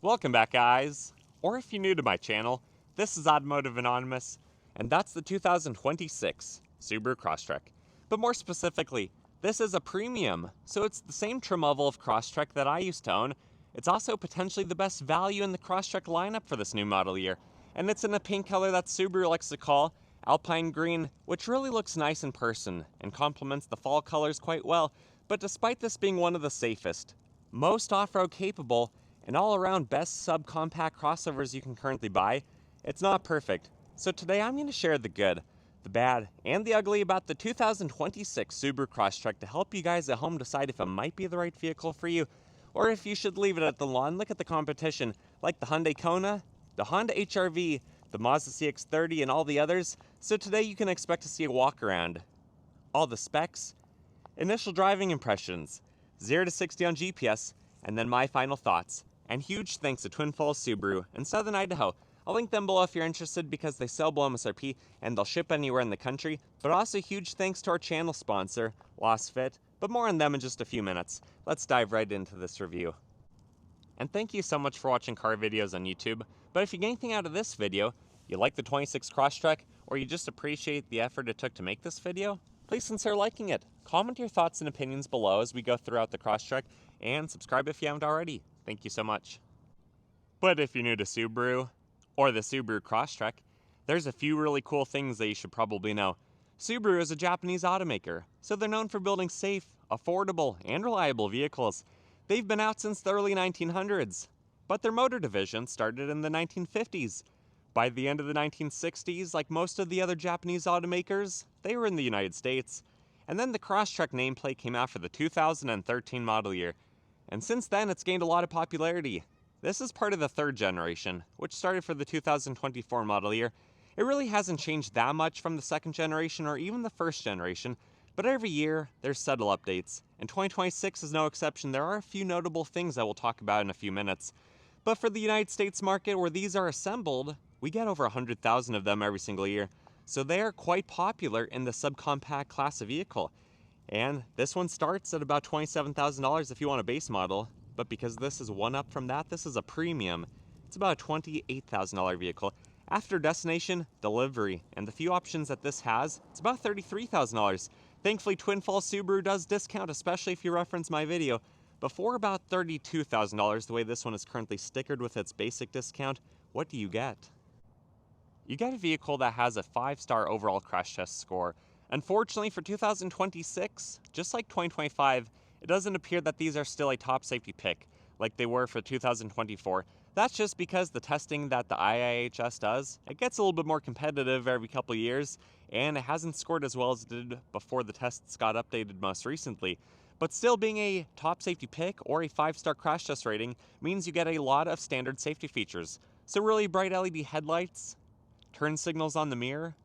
Welcome back, guys. Or if you're new to my channel, this is Automotive Anonymous, and that's the 2026 Subaru Crosstrek. But more specifically, this is a premium, so it's the same trim level of Crosstrek that I used to own. It's also potentially the best value in the Crosstrek lineup for this new model year, and it's in a paint color that Subaru likes to call Alpine Green, which really looks nice in person and complements the fall colors quite well. But despite this being one of the safest, most off-road capable, and all-around best subcompact crossovers you can currently buy, it's not perfect. So today I'm going to share the good, the bad, and the ugly about the 2026 Subaru Crosstrek to help you guys at home decide if it might be the right vehicle for you, or if you should leave it at the lawn, look at the competition, like the Hyundai Kona, the Honda HR-V, the Mazda CX-30, and all the others. So today you can expect to see a walk around, all the specs, initial driving impressions, 0 to 60 on GPS, and then my final thoughts. And huge thanks to Twin Falls Subaru in Southern Idaho. I'll link them below if you're interested because they sell below MSRP and they'll ship anywhere in the country. But also huge thanks to our channel sponsor, Lasfit, but more on them in just a few minutes. Let's dive right into this review. And thank you so much for watching car videos on YouTube. But if you get anything out of this video, you like the 26 Crosstrek, or you just appreciate the effort it took to make this video, please consider liking it. Comment your thoughts and opinions below as we go throughout the Crosstrek, and subscribe if you haven't already. Thank you so much. But if you're new to Subaru, or the Subaru Crosstrek, there's a few really cool things that you should probably know. Subaru is a Japanese automaker, so they're known for building safe, affordable, and reliable vehicles. They've been out since the early 1900s, but their motor division started in the 1950s. By the end of the 1960s, like most of the other Japanese automakers, they were in the United States. And then the Crosstrek nameplate came out for the 2013 model year. And since then, it's gained a lot of popularity. This is part of the third generation, which started for the 2024 model year. It really hasn't changed that much from the second generation or even the first generation, but every year, there's subtle updates. And 2026 is no exception. There are a few notable things that we'll talk about in a few minutes. But for the United States market where these are assembled, we get over 100,000 of them every single year. So they are quite popular in the subcompact class of vehicle. And this one starts at about $27,000 if you want a base model, but because this is one up from that, this is a premium. It's about a $28,000 vehicle. After destination, delivery, and the few options that this has, it's about $33,000. Thankfully, Twin Falls Subaru does discount, especially if you reference my video. Before about $32,000, the way this one is currently stickered with its basic discount, what do you get? You get a vehicle that has a 5-star overall crash test score. Unfortunately for 2026, just like 2025, it doesn't appear that these are still a top safety pick like they were for 2024. That's just because the testing that the IIHS does, it gets a little bit more competitive every couple years, and it hasn't scored as well as it did before the tests got updated most recently. But still, being a top safety pick or a 5-star crash test rating means you get a lot of standard safety features. So really bright LED headlights, turn signals on the mirror,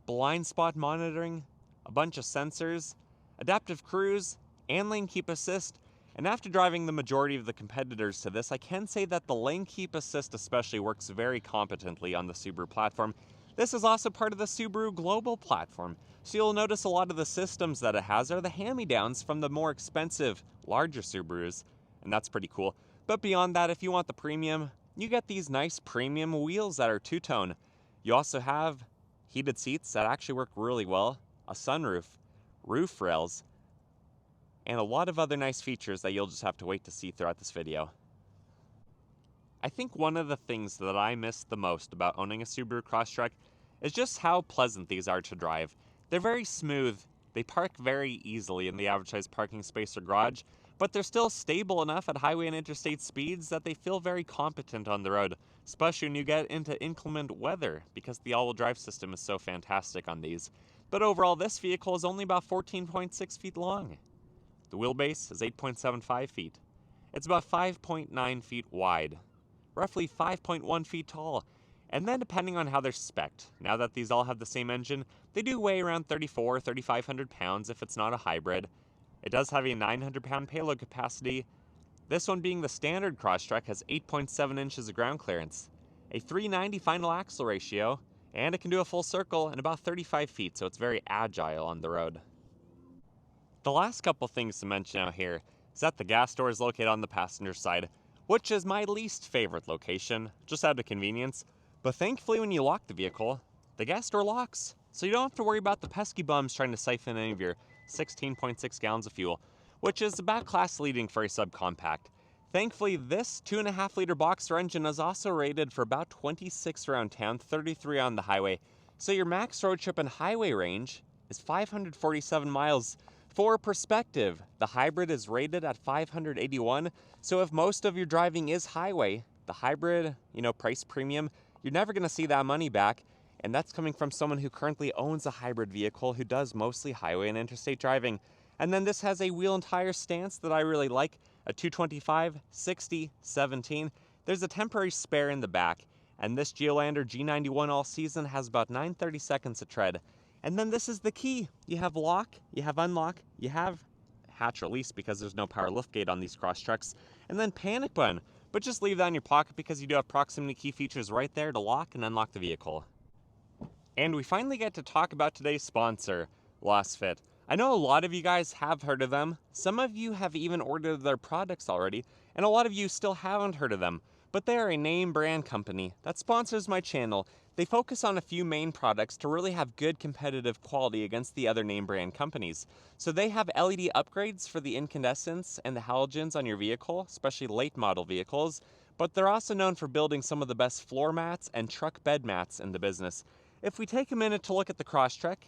blind spot monitoring, a bunch of sensors, adaptive cruise, and lane keep assist. And after driving the majority of the competitors to this, I can say that the lane keep assist especially works very competently on the Subaru platform. This is also part of the Subaru Global platform, so you'll notice a lot of the systems that it has are the hand-me-downs from the more expensive, larger Subarus, and that's pretty cool. But beyond that, if you want the premium, you get these nice premium wheels that are two-tone. You also have heated seats that actually work really well, a sunroof, roof rails, and a lot of other nice features that you'll just have to wait to see throughout this video. I think one of the things that I miss the most about owning a Subaru Crosstrek is just how pleasant these are to drive. They're very smooth, they park very easily in the average size parking space or garage, but they're still stable enough at highway and interstate speeds that they feel very competent on the road, especially when you get into inclement weather, because the all-wheel drive system is so fantastic on these. But overall, this vehicle is only about 14.6 feet long. The wheelbase is 8.75 feet. It's about 5.9 feet wide, roughly 5.1 feet tall, and then depending on how they're spec'd, now that these all have the same engine, they do weigh around 3,500 pounds if it's not a hybrid. It does have a 900-pound payload capacity. This one, being the standard Crosstrek, has 8.7 inches of ground clearance, a 390 final axle ratio, and it can do a full circle in about 35 feet, so it's very agile on the road. The last couple things to mention out here is that the gas door is located on the passenger side, which is my least favorite location, just out of convenience. But thankfully when you lock the vehicle, the gas door locks, so you don't have to worry about the pesky bums trying to siphon any of your 16.6 gallons of fuel, which is about class leading for a subcompact. Thankfully, this 2.5 liter boxer engine is also rated for about 26 around town, 33 on the highway. So your max road trip and highway range is 547 miles. For perspective, the hybrid is rated at 581, so if most of your driving is highway, the hybrid, price premium, you're never gonna see that money back. And that's coming from someone who currently owns a hybrid vehicle who does mostly highway and interstate driving. And then this has a wheel and tire stance that I really like, a 225, 60, 17. There's a temporary spare in the back, and this Geolander G91 all season has about 930 seconds of tread. And then this is the key. You have lock, you have unlock, you have hatch release because there's no power liftgate on these Crosstreks, and then panic button. But just leave that in your pocket because you do have proximity key features right there to lock and unlock the vehicle. And we finally get to talk about today's sponsor, Lasfit. I know a lot of you guys have heard of them. Some of you have even ordered their products already, and a lot of you still haven't heard of them. But they are a name brand company that sponsors my channel. They focus on a few main products to really have good competitive quality against the other name brand companies. So they have LED upgrades for the incandescents and the halogens on your vehicle, especially late model vehicles. But they're also known for building some of the best floor mats and truck bed mats in the business. If we take a minute to look at the Crosstrek,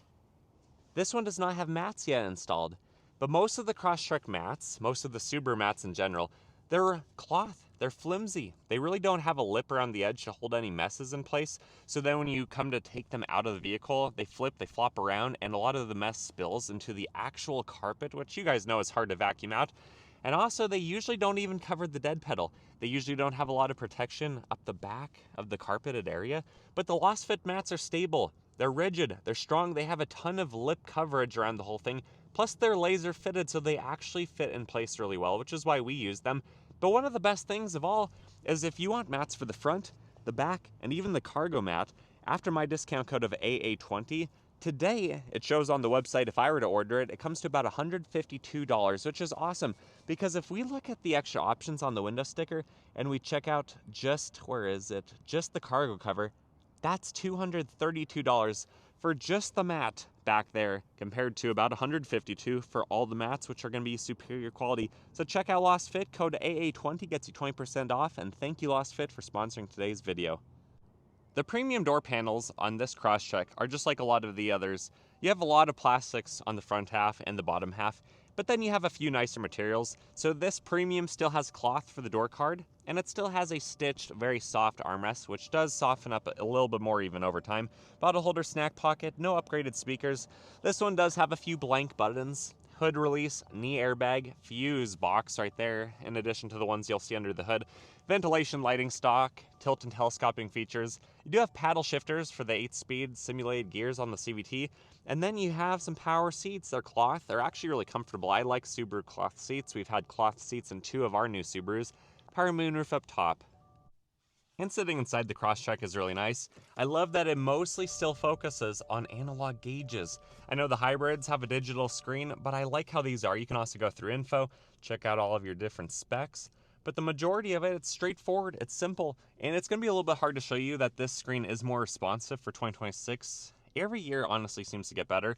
this one does not have mats yet installed, but most of the Crosstrek mats, most of the Subaru mats in general, they're cloth, they're flimsy. They really don't have a lip around the edge to hold any messes in place, so then when you come to take them out of the vehicle, they flip, they flop around, and a lot of the mess spills into the actual carpet, which you guys know is hard to vacuum out. And also, they usually don't even cover the dead pedal. They usually don't have a lot of protection up the back of the carpeted area, but the Lasfit mats are stable. They're rigid, they're strong, they have a ton of lip coverage around the whole thing, plus they're laser fitted so they actually fit in place really well, which is why we use them. But one of the best things of all is if you want mats for the front, the back, and even the cargo mat, after my discount code of AA20, today, it shows on the website, if I were to order it, it comes to about $152, which is awesome. Because if we look at the extra options on the window sticker, and we check out just the cargo cover, that's $232 for just the mat back there, compared to about $152 for all the mats, which are going to be superior quality. So check out Lasfit, code AA20 gets you 20% off, and thank you Lasfit for sponsoring today's video. The premium door panels on this Crosstrek are just like a lot of the others. You have a lot of plastics on the front half and the bottom half, but then you have a few nicer materials. So this premium still has cloth for the door card, and it still has a stitched, very soft armrest, which does soften up a little bit more even over time. Bottle holder, snack pocket, no upgraded speakers. This one does have a few blank buttons. Hood release, knee airbag, fuse box right there, in addition to the ones you'll see under the hood. Ventilation lighting stock, tilt and telescoping features. You do have paddle shifters for the 8-speed simulated gears on the CVT. And then you have some power seats. They're cloth. They're actually really comfortable. I like Subaru cloth seats. We've had cloth seats in 2 of our new Subarus. Power moonroof up top. And sitting inside the Crosstrek is really nice. I love that it mostly still focuses on analog gauges. I know the hybrids have a digital screen, but I like how these are. You can also go through info, check out all of your different specs. But the majority of it, it's straightforward, it's simple, and it's going to be a little bit hard to show you that this screen is more responsive for 2026. Every year, honestly, seems to get better.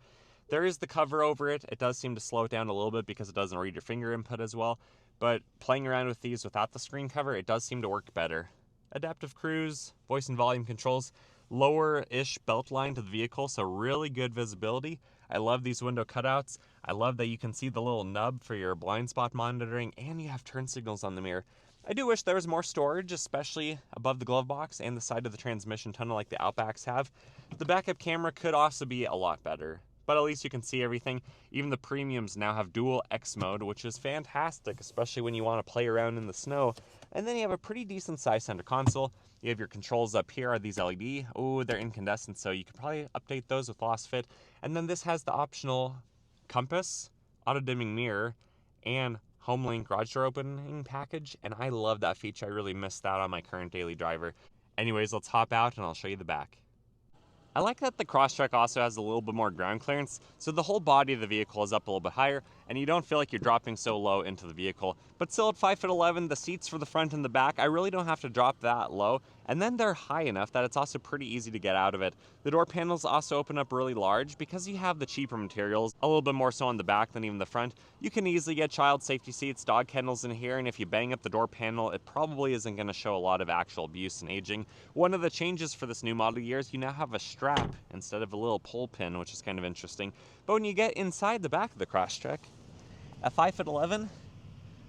There is the cover over it. It does seem to slow it down a little bit because it doesn't read your finger input as well. But playing around with these without the screen cover, it does seem to work better. Adaptive cruise, voice and volume controls, lower-ish belt line to the vehicle, so really good visibility. I love these window cutouts. I love that you can see the little nub for your blind spot monitoring, and you have turn signals on the mirror. I do wish there was more storage, especially above the glove box and the side of the transmission tunnel like the Outbacks have. The backup camera could also be a lot better, but at least you can see everything. Even the premiums now have dual X mode, which is fantastic, especially when you want to play around in the snow. And then you have a pretty decent sized center console. You have your controls up here are these LED. Oh, they're incandescent, so you could probably update those with Lasfit. And then this has the optional compass, auto dimming mirror, and HomeLink garage door opening package. And I love that feature. I really missed that on my current daily driver. Anyways, let's hop out and I'll show you the back. I like that the Crosstrek also has a little bit more ground clearance, so the whole body of the vehicle is up a little bit higher, and you don't feel like you're dropping so low into the vehicle. But still at 5'11", the seats for the front and the back, I really don't have to drop that low. And then they're high enough that it's also pretty easy to get out of it. The door panels also open up really large because you have the cheaper materials, a little bit more so on the back than even the front. You can easily get child safety seats, dog kennels in here, and if you bang up the door panel, it probably isn't going to show a lot of actual abuse and aging. One of the changes for this new model year is you now have a strap instead of a little pull pin, which is kind of interesting. But when you get inside the back of the Crosstrek, at 5'11",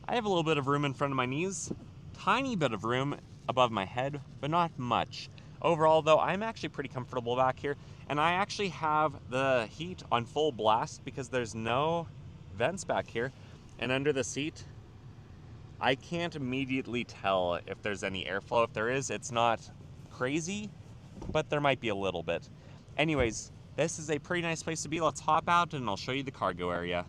I have a little bit of room in front of my knees, tiny bit of room above my head, but not much. Overall though, I'm actually pretty comfortable back here, and I actually have the heat on full blast because there's no vents back here. And under the seat, I can't immediately tell if there's any airflow. If there is, it's not crazy, but there might be a little bit. Anyways, this is a pretty nice place to be. Let's hop out and I'll show you the cargo area.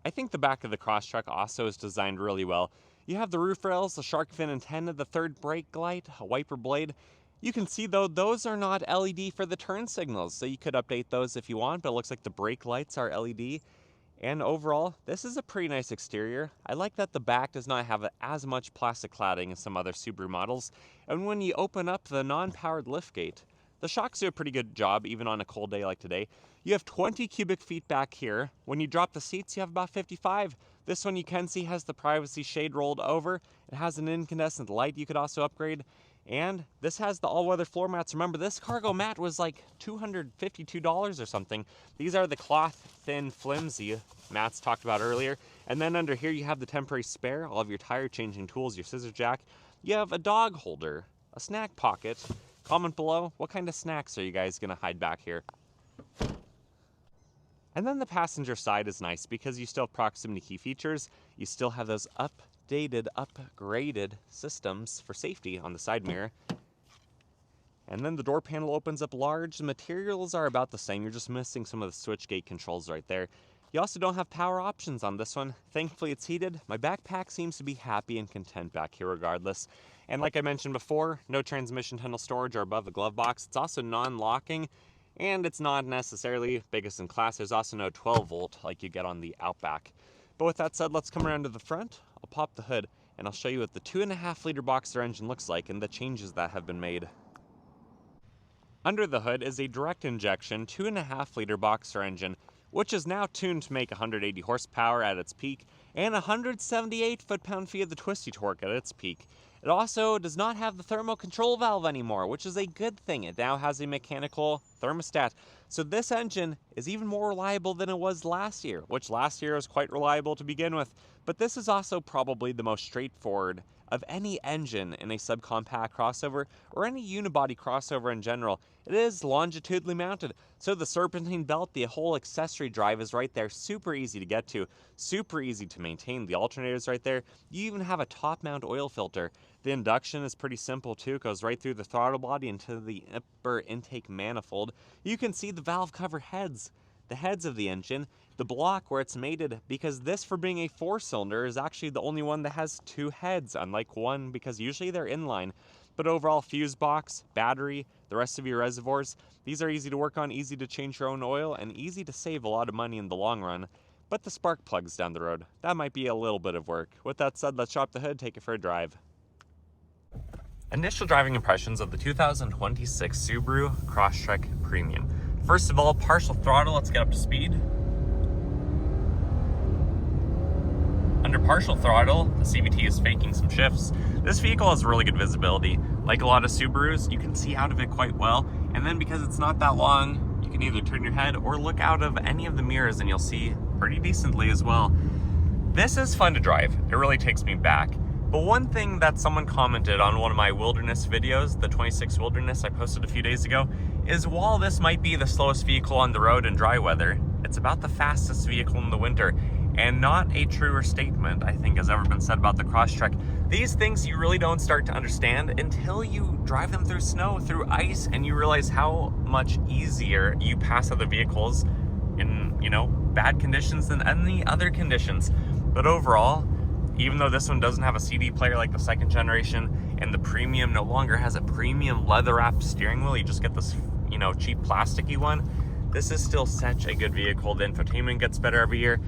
I think the back of the Crosstrek also is designed really well. You have the roof rails, the shark fin antenna, the third brake light, a wiper blade. You can see though, those are not LED for the turn signals, so you could update those if you want, but it looks like the brake lights are LED. And overall, this is a pretty nice exterior. I like that the back does not have as much plastic cladding as some other Subaru models. And when you open up the non-powered liftgate, the shocks do a pretty good job even on a cold day like today. You have 20 cubic feet back here. When you drop the seats, you have about 55. This one you can see has the privacy shade rolled over. It has an incandescent light you could also upgrade. And this has the all-weather floor mats. Remember, this cargo mat was like $252 or something. These are the cloth thin flimsy mats talked about earlier. And then under here you have the temporary spare, all of your tire changing tools, your scissor jack. You have a dog holder, a snack pocket. Comment below, what kind of snacks are you guys gonna hide back here? And then the passenger side is nice because you still have proximity key features. You still have those upgraded systems for safety on the side mirror. And then the door panel opens up large. The materials are about the same. You're just missing some of the switchgate controls right there. You also don't have power options on this one. Thankfully it's heated. My backpack seems to be happy and content back here regardless. And like I mentioned before, no transmission tunnel storage or above the glove box. It's also non-locking, and it's not necessarily biggest in class. There's also no 12 volt like you get on the Outback. But with that said, let's come around to the front. I'll pop the hood and I'll show you what the 2.5 liter boxer engine looks like and the changes that have been made. Under the hood is a direct injection 2.5 liter boxer engine, which is now tuned to make 180 horsepower at its peak and 178 foot-pound-feet of the twisty torque at its peak. It also does not have the thermal control valve anymore, which is a good thing. It now has a mechanical thermostat. So this engine is even more reliable than it was last year, which last year was quite reliable to begin with. But this is also probably the most straightforward of any engine in a subcompact crossover or any unibody crossover in general. It is longitudinally mounted, so the serpentine belt, the whole accessory drive is right there, super easy to get to, super easy to maintain. The alternator's right there. You even have a top mount oil filter. The induction is pretty simple too, it goes right through the throttle body into the upper intake manifold. You can see the valve cover heads, the heads of the engine, the block where it's mated, because this, for being a 4-cylinder, is actually the only one that has 2 heads, unlike one, because usually they're inline. But overall, fuse box, battery, the rest of your reservoirs, these are easy to work on, easy to change your own oil, and easy to save a lot of money in the long run. But the spark plugs down the road, that might be a little bit of work. With that said, let's drop the hood, take it for a drive. Initial driving impressions of the 2026 Subaru Crosstrek Premium. First of all, partial throttle, let's get up to speed. Under partial throttle, the CVT is faking some shifts. This vehicle has really good visibility. Like a lot of Subarus, you can see out of it quite well. And then because it's not that long, you can either turn your head or look out of any of the mirrors and you'll see pretty decently as well. This is fun to drive. It really takes me back. But one thing that someone commented on one of my wilderness videos, the 26 Wilderness I posted a few days ago, is while this might be the slowest vehicle on the road in dry weather, it's about the fastest vehicle in the winter. And not a truer statement, I think, has ever been said about the Crosstrek. These things you really don't start to understand until you drive them through snow, through ice, and you realize how much easier you pass other vehicles in, bad conditions than any other conditions. But overall, even though this one doesn't have a CD player like the second generation, and the Premium no longer has a premium leather-wrapped steering wheel, you just get this, cheap plasticky one, this is still such a good vehicle. The infotainment gets better every year.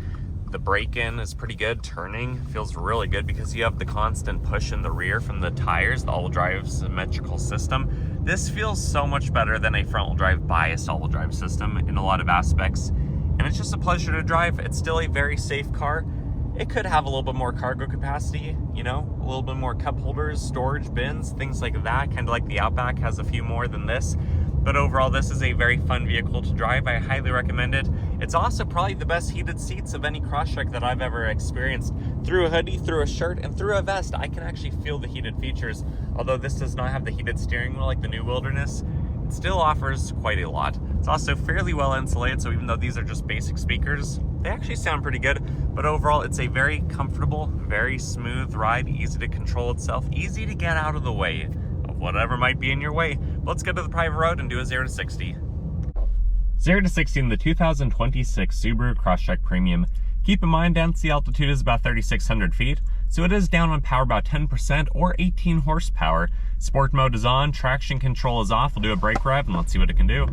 The brake-in is pretty good. Turning feels really good because you have the constant push in the rear from the tires, the all-wheel drive symmetrical system. This feels so much better than a front-wheel drive biased all-wheel drive system in a lot of aspects. And it's just a pleasure to drive. It's still a very safe car. It could have a little bit more cargo capacity, you know, a little bit more cup holders, storage bins, things like that. Kind of like the Outback has a few more than this. But overall, this is a very fun vehicle to drive. I highly recommend it. It's also probably the best heated seats of any Crosstrek that I've ever experienced. Through a hoodie, through a shirt, and through a vest, I can actually feel the heated features. Although this does not have the heated steering wheel like the new Wilderness, it still offers quite a lot. It's also fairly well insulated, so even though these are just basic speakers, they actually sound pretty good. But overall, it's a very comfortable, very smooth ride, easy to control itself, easy to get out of the way of whatever might be in your way. But let's get to the private road and do a 0 to 60. 0 to 60 in the 2026 Subaru Crosstrek Premium. Keep in mind, density altitude is about 3,600 feet, so it is down on power about 10% or 18 horsepower. Sport mode is on, traction control is off. We'll do a brake rev and let's see what it can do.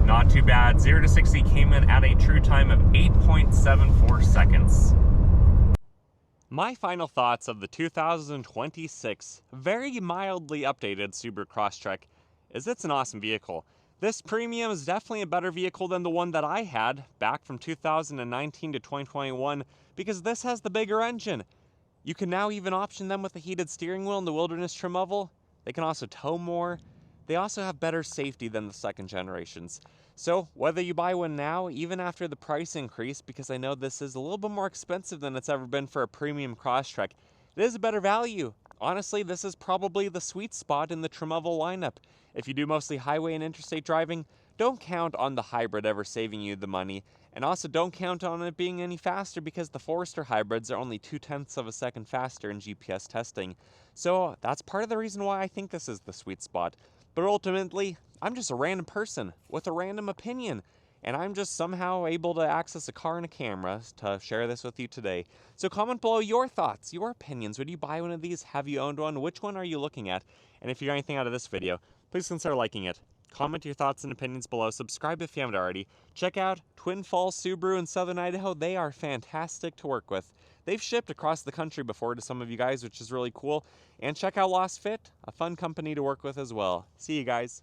Not too bad. 0 to 60 came in at a true time of 8.74 seconds. My final thoughts of the 2026 very mildly updated Subaru Crosstrek is it's an awesome vehicle. This Premium is definitely a better vehicle than the one that I had back from 2019 to 2021 because this has the bigger engine. You can now even option them with a heated steering wheel and the Wilderness trim level. They can also tow more. They also have better safety than the second generations. So whether you buy one now, even after the price increase, because I know this is a little bit more expensive than it's ever been for a premium Crosstrek, it is a better value. Honestly, this is probably the sweet spot in the trim level lineup. If you do mostly highway and interstate driving, don't count on the hybrid ever saving you the money. And also don't count on it being any faster because the Forester hybrids are only 0.2 of a second faster in GPS testing. So that's part of the reason why I think this is the sweet spot. But ultimately, I'm just a random person with a random opinion, and I'm just somehow able to access a car and a camera to share this with you today. So comment below your thoughts, your opinions. Would you buy one of these? Have you owned one? Which one are you looking at? And if you got anything out of this video, please consider liking it. Comment your thoughts and opinions below. Subscribe if you haven't already. Check out Twin Falls Subaru in Southern Idaho. They are fantastic to work with. They've shipped across the country before to some of you guys, which is really cool. And check out Lasfit, a fun company to work with as well. See you guys.